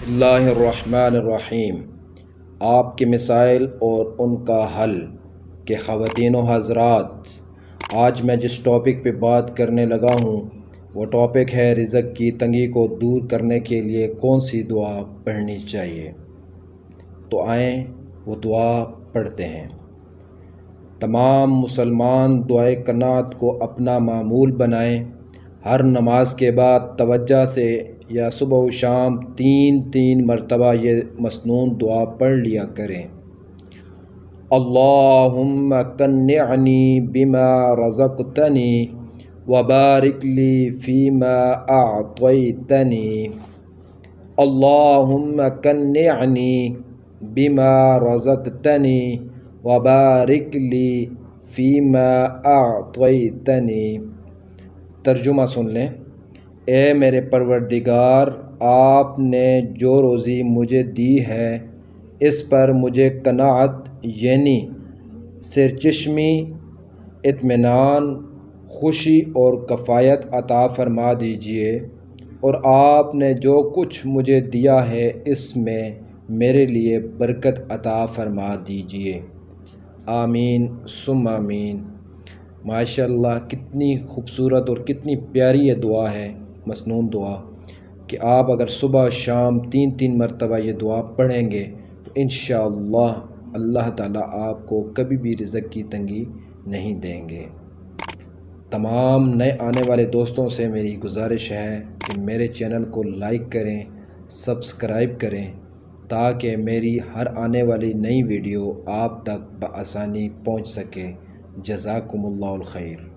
اللہ الرحمن الرحیم۔ آپ کے مسائل اور ان کا حل کہ خواتین و حضرات، آج میں جس ٹاپک پہ بات کرنے لگا ہوں وہ ٹاپک ہے رزق کی تنگی کو دور کرنے کے لیے کون سی دعا پڑھنی چاہیے۔ تو آئیں وہ دعا پڑھتے ہیں۔ تمام مسلمان دعائے قناعت کو اپنا معمول بنائیں۔ ہر نماز کے بعد توجہ سے یا صبح و شام تین مرتبہ یہ مسنون دعا پڑھ لیا کریں۔ اللہم قنعنی بما رزقتنی وبارک لی فیما اعطیتنی۔ اللہم قنعنی بما رزقتنی وبارک لی فیما اعطیتنی۔ ترجمہ سن لیں۔ اے میرے پروردگار، آپ نے جو روزی مجھے دی ہے اس پر مجھے قناعت یعنی سرچشمی، اطمینان، خوشی اور کفایت عطا فرما دیجیے، اور آپ نے جو کچھ مجھے دیا ہے اس میں میرے لیے برکت عطا فرما دیجیے۔ آمین ثم آمین۔ ماشاءاللہ کتنی خوبصورت اور کتنی پیاری یہ دعا ہے، مسنون دعا، کہ آپ اگر صبح شام تین مرتبہ یہ دعا پڑھیں گے تو انشاءاللہ اللہ تعالیٰ آپ کو کبھی بھی رزق کی تنگی نہیں دیں گے۔ تمام نئے آنے والے دوستوں سے میری گزارش ہے کہ میرے چینل کو لائک کریں، سبسکرائب کریں، تاکہ میری ہر آنے والی نئی ویڈیو آپ تک بآسانی پہنچ سکے۔ جزاکم اللہ الخیر۔